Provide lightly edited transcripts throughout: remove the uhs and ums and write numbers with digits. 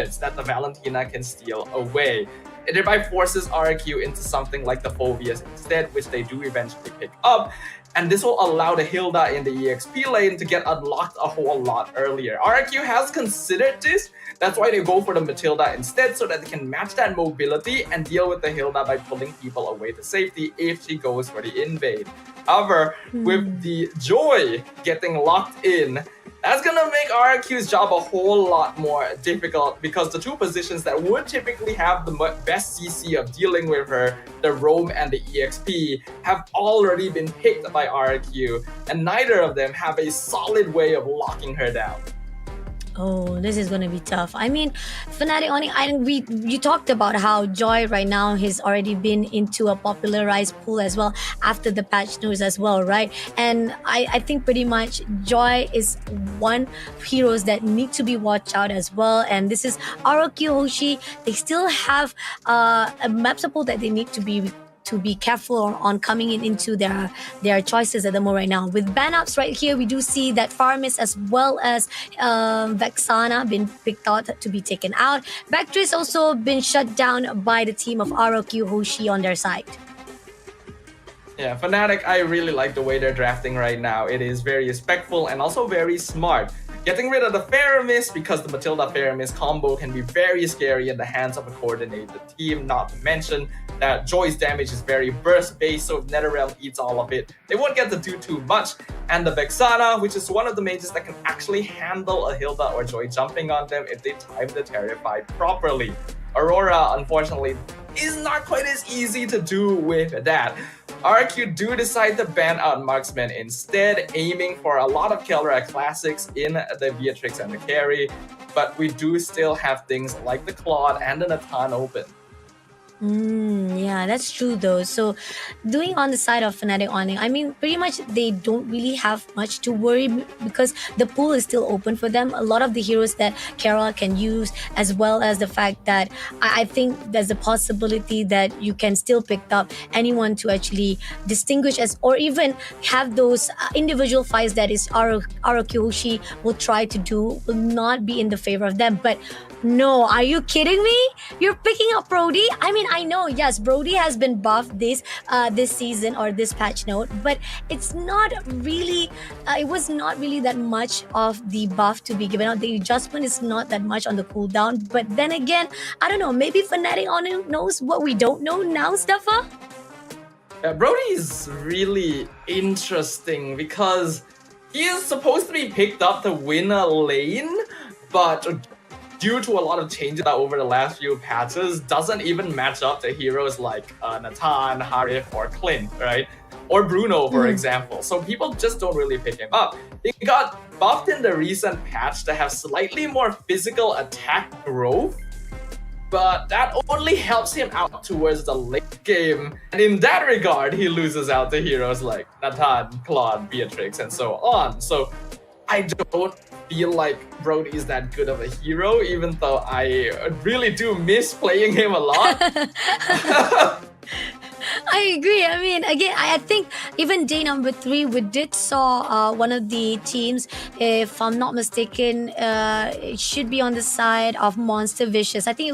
units that the Valentina can steal away. It thereby forces RQ into something like the Phobias instead, which they do eventually pick up. And this will allow the Hilda in the EXP lane to get unlocked a whole lot earlier. RQ has considered this. That's why they go for the Matilda instead, so that they can match that mobility and deal with the Hilda by pulling people away to safety if she goes for the invade. However, with the Joy getting locked in, that's gonna make RQ's job a whole lot more difficult, because the two positions that would typically have the best CC of dealing with her, the Roam and the EXP, have already been picked by RQ, and neither of them have a solid way of locking her down. Oh, this is gonna be tough. I mean, Fnatic Onic, you talked about how Joy right now has already been into a popularized pool as well after the patch news as well, right? And I think pretty much Joy is one heroes that need to be watched out as well. And this is ROQ Hoshi. They still have a map support that they need to be careful on coming into their choices at the moment right now. With ban ups right here, we do see that Farmis as well as Vexana been picked out to be taken out. Vectris also been shut down by the team of ROQ Hoshi on their side. Yeah, Fnatic, I really like the way they're drafting right now. It is very respectful and also very smart. Getting rid of the Faramis, because the Matilda Faramis combo can be very scary in the hands of a coordinated team, not to mention that Joy's damage is very burst based, so if NetherRealm eats all of it, they won't get to do too much. And the Vexana, which is one of the mages that can actually handle a Hilda or Joy jumping on them if they time the Terrified properly. Aurora, unfortunately, is not quite as easy to do with that. RQ do decide to ban out Marksman instead, aiming for a lot of Killer classics in the Beatrix and the carry, but we do still have things like the Claude and the Natan open. Yeah, that's true though. So doing on the side of Fnatic Onic, I mean, pretty much they don't really have much to worry because the pool is still open for them. A lot of the heroes that Carol can use, as well as the fact that I think there's a possibility that you can still pick up anyone to actually distinguish as, or even have those individual fights that is ROQ Hoshi will try to do, will not be in the favor of them. But no, are you kidding me? You're picking up Brody? I mean, I know, yes, Brody has been buffed this season or this patch note, but it's not really, it was not really that much of the buff to be given out. The adjustment is not that much on the cooldown. But then again, I don't know, maybe Fnatic Onic knows what we don't know now, Steffa? Brody is really interesting because he is supposed to be picked up to win a lane, but due to a lot of changes over the last few patches, doesn't even match up to heroes like Natan, Harif, or Clint, right? Or Bruno, for example. So people just don't really pick him up. He got buffed in the recent patch to have slightly more physical attack growth, but that only helps him out towards the late game. And in that regard, he loses out to heroes like Natan, Claude, Beatrix, and so on. So I don't feel like Brody is that good of a hero, even though I really do miss playing him a lot. I agree. I mean, again, I think even day number 3, we did saw one of the teams, if I'm not mistaken, it should be on the side of Monster Vicious. I think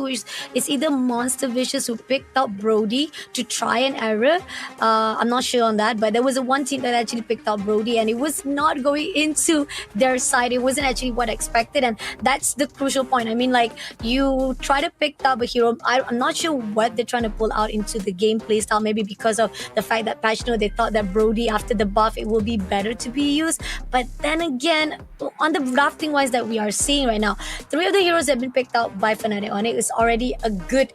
it's either Monster Vicious who picked up Brody to try and error. I'm not sure on that, but there was one team that actually picked up Brody, and it was not going into their side. It wasn't actually what I expected, and that's the crucial point. I mean, like, you try to pick up a hero. I'm not sure what they're trying to pull out into the gameplay style. Maybe because of the fact that patch note, they thought that Brody, after the buff, it will be better to be used. But then again, on the drafting wise that we are seeing right now, 3 of the heroes that have been picked out by Fnatic Onic is already a good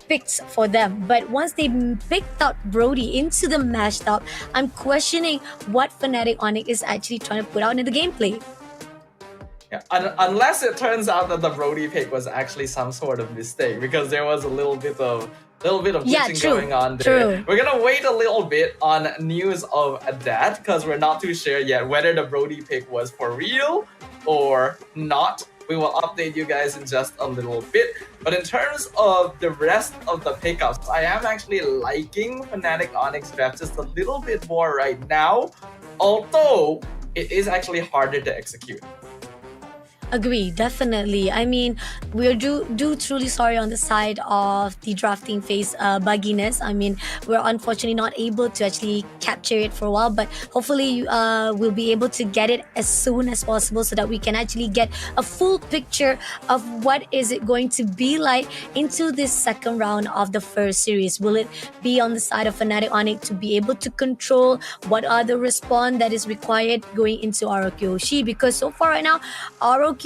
picks for them. But once they picked out Brody into the mashup, I'm questioning what Fnatic Onic is actually trying to put out in the gameplay. Yeah, unless it turns out that the Brody pick was actually some sort of mistake, because there was a little bit of glitching going on there. We're gonna wait a little bit on news of that, because we're not too sure yet whether the Brody pick was for real or not. We will update you guys in just a little bit. But in terms of the rest of the pickups, I am actually liking Fnatic Onyx draft just a little bit more right now, although it is actually harder to execute. Agree, definitely. I mean, we're do truly sorry on the side of the drafting phase bugginess. I mean, we're unfortunately not able to actually capture it for a while, but hopefully we'll be able to get it as soon as possible so that we can actually get a full picture of what is it going to be like into this second round of the first series. Will it be on the side of Fnatic Onic to be able to control what are the respawn that is required going into Aroki? Because so far right now Aroki,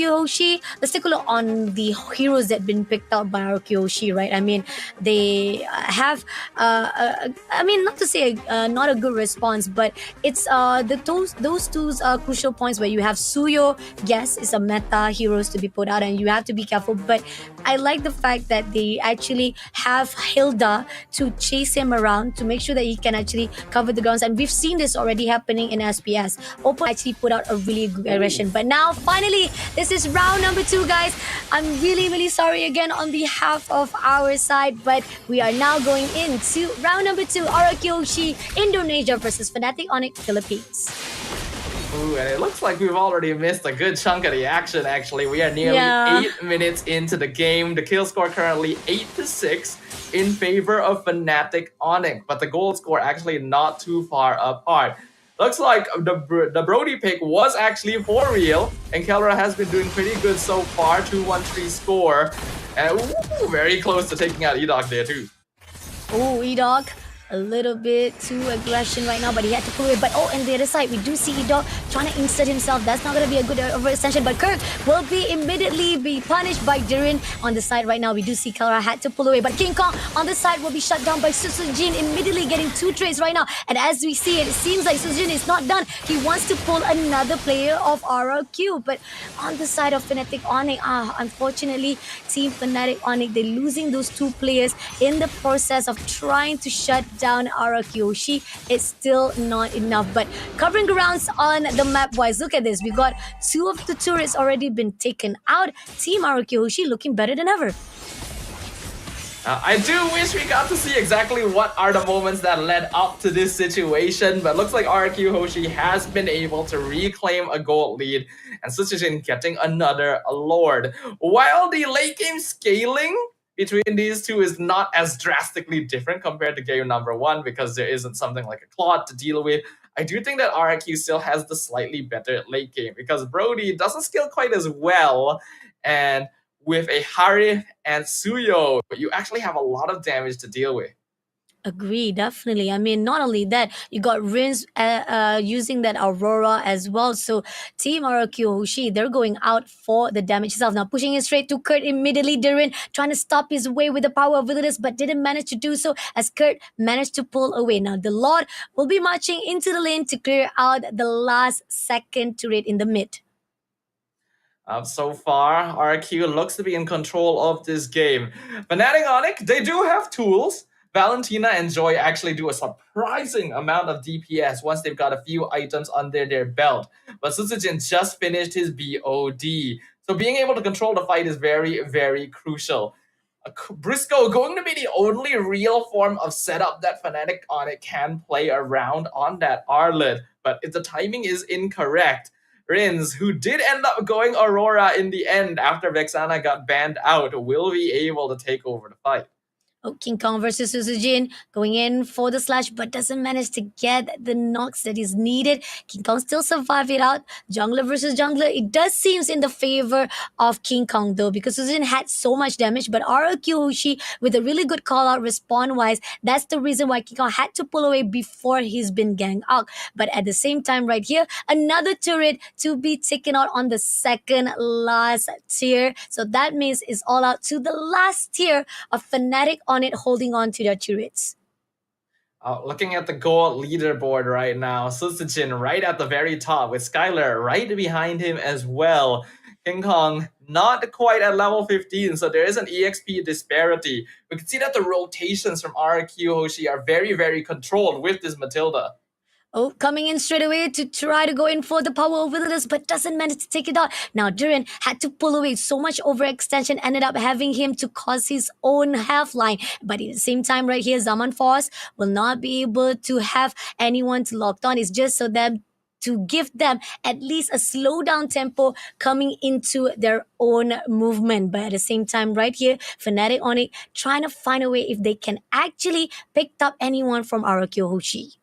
let's take a look on the heroes that have been picked out by Aroki, right? I mean, they have, I mean, not to say not a good response, but it's those two crucial points where you have Suyo, yes, is a meta heroes to be put out, and you have to be careful. But I like the fact that they actually have Hilda to chase him around to make sure that he can actually cover the grounds, and we've seen this already happening in SPS. Open actually put out a really good aggression, but now finally this is round number 2, guys. I'm really, really sorry again on behalf of our side, but we are now going into round number 2, Aroki Indonesia versus Fnatic Onic Philippines. Ooh, and it looks like we've already missed a good chunk of the action, actually. We are nearly Yeah. 8 minutes into the game. The kill score currently 8-6 in favor of Fnatic Onic, but the goal score actually not too far apart. Looks like the Brody pick was actually for real, and Kelra has been doing pretty good so far. 2-1-3 score, and ooh, very close to taking out Edog there too. Oh, Edog, a little bit too aggression right now, but he had to pull away. But oh, and the other side, we do see Edog trying to insert himself. That's not going to be a good overextension, but Kirk will be immediately be punished by Durin. On the side right now, we do see Kelra had to pull away, but King Kong on the side will be shut down by Susujin, immediately getting 2 trades right now. And as we see it, it seems like Susujin is not done. He wants to pull another player of RRQ, but on the side of Fnatic Onic, unfortunately, Team Fnatic Onic, they're losing those 2 players in the process of trying to shut down Aroki. It's still not enough, but covering grounds on the map wise, look at this. We got 2 of the turrets already been taken out. Team Aroki looking better than ever. I do wish we got to see exactly what are the moments that led up to this situation, but looks like RQ Hoshi has been able to reclaim a gold lead, and Suchijin getting another Lord. While the late game scaling between these two is not as drastically different compared to game number 1 because there isn't something like a Claude to deal with, I do think that RQ still has the slightly better late game because Brody doesn't scale quite as well, and with a Harith and Suyo, you actually have a lot of damage to deal with. Agree, definitely. I mean, not only that, you got Rins using that Aurora as well. So Team Aroki, they're going out for the damage itself. Now pushing it straight to Kurt immediately. Durin trying to stop his way with the power of Villagers, but didn't manage to do so as Kurt managed to pull away. Now the Lord will be marching into the lane to clear out the last second turret in the mid. So far, RQ looks to be in control of this game. Fnatic Onic, they do have tools. Valentina and Joy actually do a surprising amount of DPS once they've got a few items under their belt. But Susujin just finished his BOD. So being able to control the fight is very, very crucial. Briscoe going to be the only real form of setup that Fnatic Onic can play around on that Arlet. But if the timing is incorrect, Rins, who did end up going Aurora in the end after Vexana got banned out, will be able to take over the fight. Oh, King Kong versus Susujin going in for the slash, but doesn't manage to get the knocks that is needed. King Kong still survive it out. Jungler versus jungler, it does seems in the favor of King Kong though, because Susujin had so much damage, but RQ with a really good call out respawn wise, that's the reason why King Kong had to pull away before he's been ganged out. But at the same time right here, another turret to be taken out on the second last tier. So that means it's all out to the last tier of Fnatic on it, holding on to their turrets. Looking at the gold leaderboard right now, Susujin right at the very top with Skylar right behind him as well. King Kong not quite at level 15, so there is an EXP disparity. We can see that the rotations from RQ Hoshi are very, very controlled with this Matilda. Oh, coming in straight away to try to go in for the power of Wilderness, but doesn't manage to take it out. Now, Durin had to pull away. So much overextension ended up having him to cause his own half line. But at the same time, right here, Zaman Force will not be able to have anyone to lock on. It's just so that to give them at least a slow down tempo coming into their own movement. But at the same time, right here, Fnatic Onic trying to find a way if they can actually pick up anyone from Arakyo Hoshi.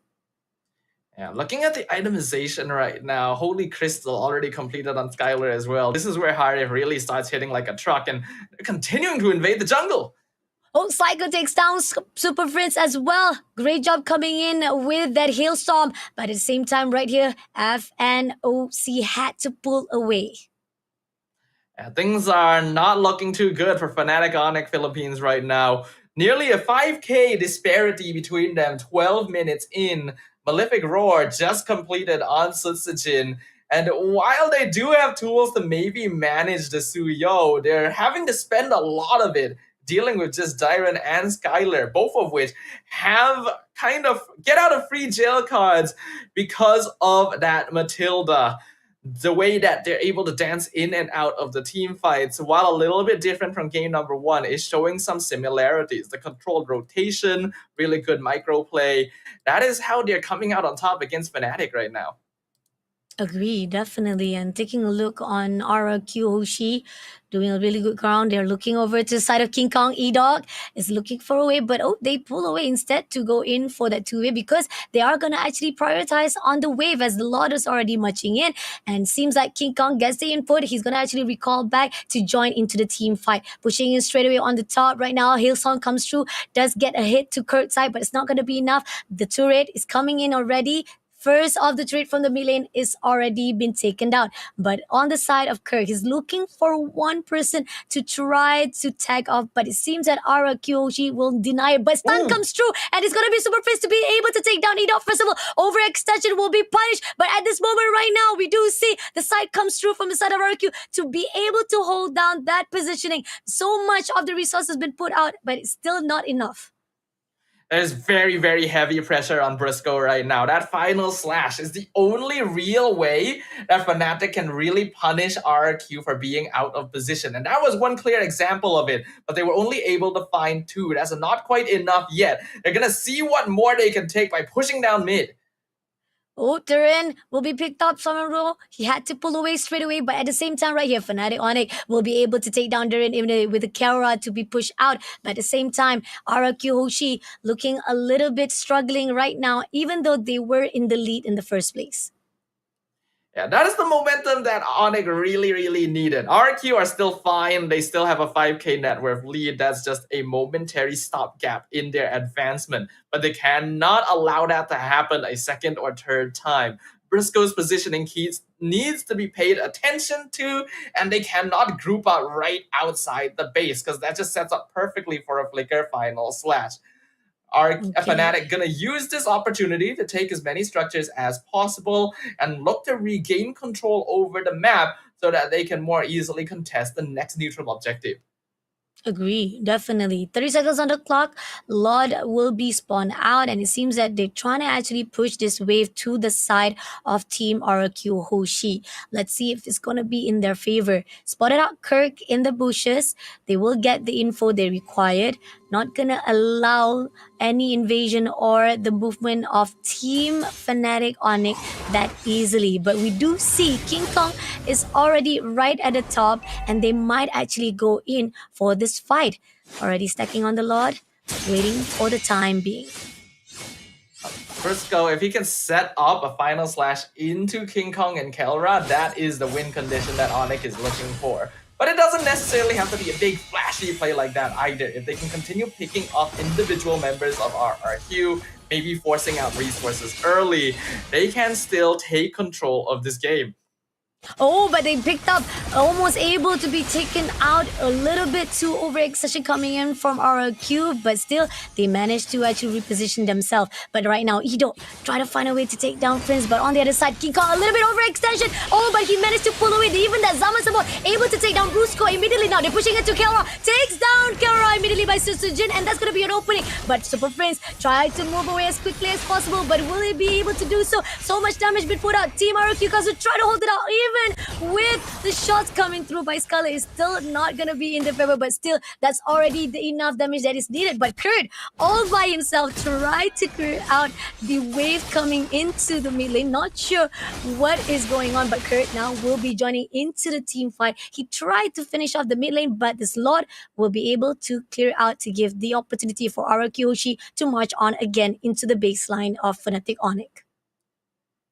Yeah, looking at the itemization right now, Holy Crystal already completed on Skylar as well. This is where Harry really starts hitting like a truck and continuing to invade the jungle. Oh, Psycho takes down Super Prince as well. Great job coming in with that hailstorm. But at the same time, right here, FNOC had to pull away. Yeah, things are not looking too good for Fnatic Onic Philippines right now. Nearly a 5k disparity between them, 12 minutes in. Malefic Roar just completed on Sutsujin. And while they do have tools to maybe manage the Suyo, they're having to spend a lot of it dealing with just Dyron and Skylar, both of which have kind of get out of free jail cards because of that Matilda. The way that they're able to dance in and out of the team fights, while a little bit different from game number one, is showing some similarities. The controlled rotation, really good micro play. That is how they're coming out on top against Fnatic right now. Agree, definitely. And taking a look on RQ Hoshi, doing a really good ground. They're looking over to the side of King Kong. E-Dog is looking for a way, but they pull away instead to go in for that two-way because they are going to actually prioritize on the wave as the Lord is already marching in. And seems like King Kong gets the input. He's going to actually recall back to join into the team fight. Pushing in straight away on the top right now. Hailstorm comes through, does get a hit to Kurt's side, but it's not going to be enough. The turret is coming in already. First of the trade from the mid lane is already been taken down. But on the side of Kirk, he's looking for one person to try to tag off. But it seems that Ara Kyoshi will deny it. But stun comes through, and it's going to be Super Prince to be able to take down Edo. First of all, overextension will be punished. But at this moment right now, we do see the side comes through from the side of RQ to be able to hold down that positioning. So much of the resource has been put out, but it's still not enough. There's very, very heavy pressure on Briscoe right now. That final slash is the only real way that Fnatic can really punish RQ for being out of position. And that was one clear example of it, but they were only able to find two. That's not quite enough yet. They're going to see what more they can take by pushing down mid. Oh, Turin will be picked up somehow. He had to pull away straight away, but at the same time, right here, Fnatic Onic will be able to take down Turin even with the Kara to be pushed out. But at the same time, RQ Hoshi looking a little bit struggling right now, even though they were in the lead in the first place. Yeah, that is the momentum that Onic really, really needed. RQ are still fine. They still have a 5k net worth lead. That's just a momentary stopgap in their advancement. But they cannot allow that to happen a second or third time. Briscoe's positioning needs to be paid attention to, and they cannot group out right outside the base because that just sets up perfectly for a Flicker final slash. Fnatic gonna use this opportunity to take as many structures as possible and look to regain control over the map so that they can more easily contest the next neutral objective. Agree, definitely. 30 seconds on the clock. Lord will be spawned out, and it seems that they're trying to actually push this wave to the side of Team RQ Hoshi. Let's see if it's going to be in their favor. Spotted out Kirk in the bushes. They will get the info they required. Not going to allow any invasion or the movement of Team Fnatic Onic that easily. But we do see King Kong is already right at the top, and they might actually go in for this fight. Already stacking on the Lord, waiting for the time being. Briscoe, if he can set up a final slash into King Kong and Kelra, that is the win condition that Onic is looking for. But it doesn't necessarily have to be a big flashy play like that either. If they can continue picking off individual members of RRQ, maybe forcing out resources early, they can still take control of this game. Oh, but they picked up, almost able to be taken out a little bit too overextension coming in from RQ, but still they managed to actually reposition themselves. But right now, Edo try to find a way to take down Prince, but on the other side, King Kong a little bit overextension. Oh, but he managed to pull away. Even that Zamasabo able to take down Brusco immediately. Now they're pushing it to Kelra. Takes down Kelra immediately by Susujin, and that's going to be an opening. But Super Prince tried to move away as quickly as possible, but will he be able to do so? So much damage been put out. Team RQ Kazu try to hold it out. Even even with the shots coming through by Scarlet, is still not gonna be in the favor, but still, that's already the enough damage that is needed. But Kurt, all by himself, tried to clear out the wave coming into the mid lane. Not sure what is going on, but Kurt now will be joining into the team fight. He tried to finish off the mid lane, but the slot will be able to clear out to give the opportunity for RRQ Hoshi to march on again into the baseline of Fnatic Onic.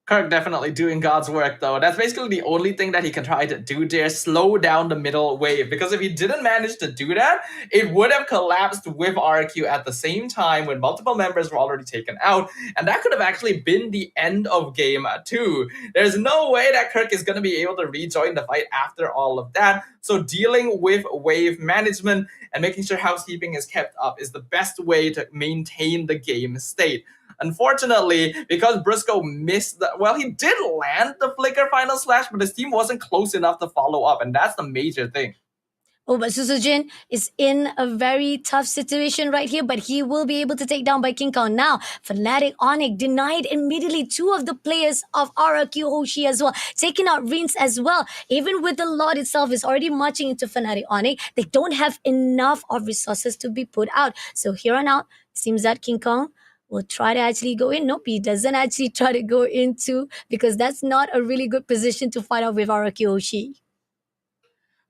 Kirk definitely doing God's work though. That's basically the only thing that he can try to do there, slow down the middle wave. Because if he didn't manage to do that, it would have collapsed with RQ at the same time when multiple members were already taken out. And that could have actually been the end of game 2. There's no way that Kirk is going to be able to rejoin the fight after all of that. So dealing with wave management and making sure housekeeping is kept up is the best way to maintain the game state. Unfortunately, because Briscoe missed he did land the Flicker Final Slash, but his team wasn't close enough to follow up, and that's the major thing. Oh, but Susujin is in a very tough situation right here, but he will be able to take down by King Kong. Now, Fnatic Onic denied immediately 2 of the players of RRQ Hoshi as well, taking out Reens as well. Even with the Lord itself is already marching into Fnatic Onic, they don't have enough of resources to be put out. So here on out, it seems that King Kong will try to actually go in. Nope, he doesn't actually try to go into, because that's not a really good position to fight out with RRQ Hoshi.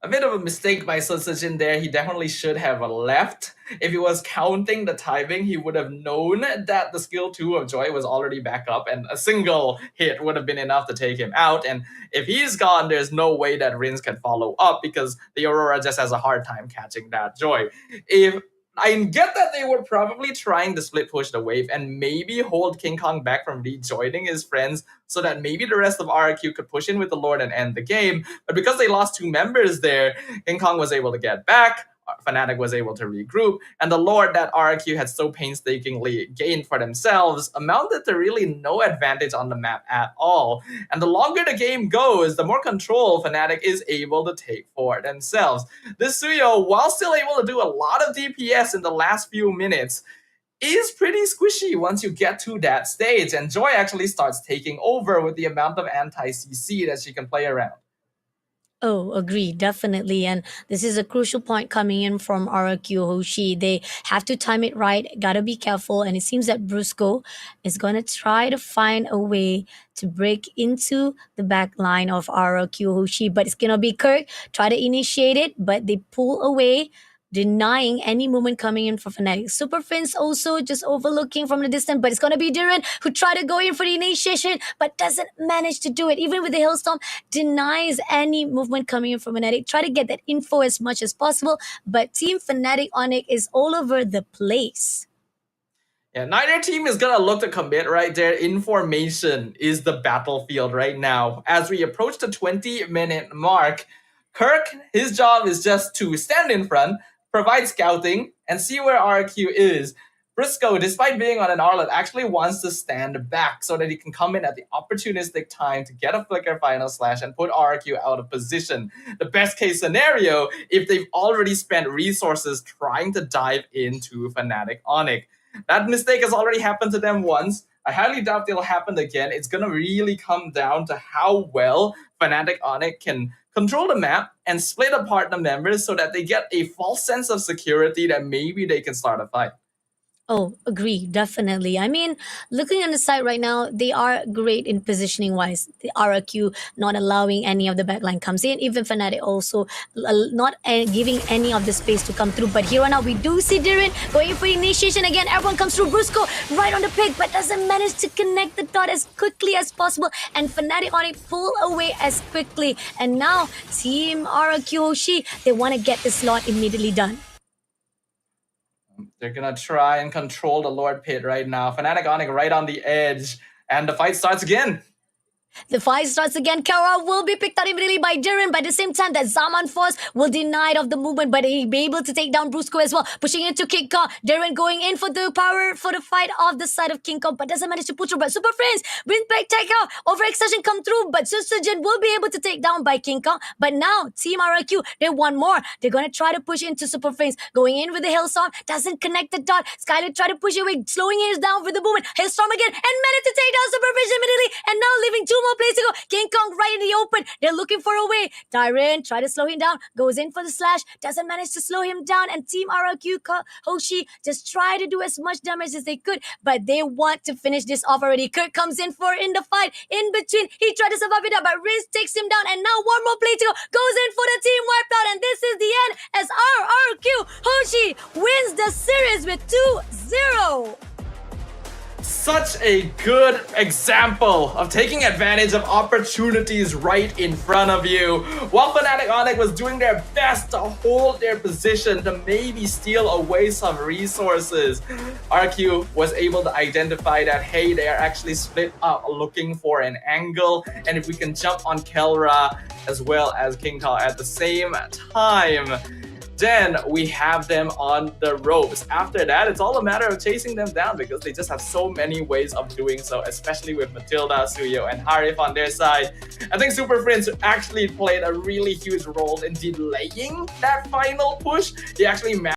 A bit of a mistake by Susujin there. He definitely should have left. If he was counting the timing, he would have known that the skill 2 of Joy was already back up, and a single hit would have been enough to take him out. And if he's gone, there's no way that Rins can follow up, because the Aurora just has a hard time catching that Joy. I get that they were probably trying to split push the wave and maybe hold King Kong back from rejoining his friends so that maybe the rest of RRQ could push in with the Lord and end the game. But because they lost 2 members there, King Kong was able to get back, Fnatic was able to regroup, and the Lord that RRQ had so painstakingly gained for themselves amounted to really no advantage on the map at all. And the longer the game goes, the more control Fnatic is able to take for themselves. This Suyo, while still able to do a lot of DPS in the last few minutes, is pretty squishy once you get to that stage, and Joy actually starts taking over with the amount of anti-CC that she can play around. Oh, agree, definitely. And this is a crucial point coming in from RRQ Hoshi. They have to time it right, gotta be careful. And it seems that Brusco is gonna try to find a way to break into the back line of RRQ Hoshi, but it's gonna be Kirk, try to initiate it, but they pull away, denying any movement coming in for Fnatic. Super Fins also just overlooking from the distance, but it's going to be Duran who tried to go in for the initiation, but doesn't manage to do it. Even with the Hailstorm, denies any movement coming in from Fnatic. Try to get that info as much as possible, but Team Fnatic Onic is all over the place. Yeah, neither team is gonna look to commit right there. Information is the battlefield right now. As we approach the 20-minute mark, Kirk, his job is just to stand in front, provide scouting, and see where RQ is. Briscoe, despite being on an Arlet, actually wants to stand back so that he can come in at the opportunistic time to get a Flicker Final Slash and put RQ out of position. The best case scenario, if they've already spent resources trying to dive into Fnatic Onic. That mistake has already happened to them once. I highly doubt it'll happen again. It's going to really come down to how well Fnatic Onic can control the map and split apart the members so that they get a false sense of security that maybe they can start a fight. Oh, agree, definitely. I mean, looking on the side right now, they are great in positioning wise. The RRQ not allowing any of the backline comes in, even Fnatic also not giving any of the space to come through. But here on now, we do see Dirin going for initiation again. Everyone comes through. Brusco right on the pick, but doesn't manage to connect the dot as quickly as possible. And Fnatic Onic pull away as quickly. And now, Team RRQ Hoshi, they want to get this slot immediately done. They're gonna try and control the Lord Pit right now. Fnatic Onic right on the edge, and the fight starts again. The fight starts again. Kara will be picked out immediately by Jiren, but at the same time that Zaman Force will deny it of the movement, but he'll be able to take down Brusco as well, pushing into King Kong. Jiren going in for the power for the fight off the side of King Kong, but doesn't manage to put through. But Super Friends, win back take out, overextension come through, but Susujin will be able to take down by King Kong. But now Team RRQ, they want more. They're gonna try to push into Super Friends, going in with the Hailstorm, doesn't connect the dot. Skyler try to push away, slowing his down with the movement. Hailstorm again, and managed to take down Super Friends immediately, and now leaving 2 more plays to go. King Kong right in the open. They're looking for a way. Tyrion try to slow him down. Goes in for the slash. Doesn't manage to slow him down. And Team RRQ Hoshi just try to do as much damage as they could. But they want to finish this off already. Kurt comes in the fight. In between, he tried to survive it up. But Riz takes him down. And now one more play to go. Goes in for the team wiped out. And this is the end as RRQ Hoshi wins the series with 2-0. Such a good example of taking advantage of opportunities right in front of you. While Fnatic Onic was doing their best to hold their position to maybe steal away some resources, RQ was able to identify that, hey, they are actually split up looking for an angle, and if we can jump on Kelra as well as King Kong at the same time, then we have them on the ropes. After that, it's all a matter of chasing them down because they just have so many ways of doing so, especially with Matilda, Suyo, and Harif on their side. I think Super Prince actually played a really huge role in delaying that final push. He actually managed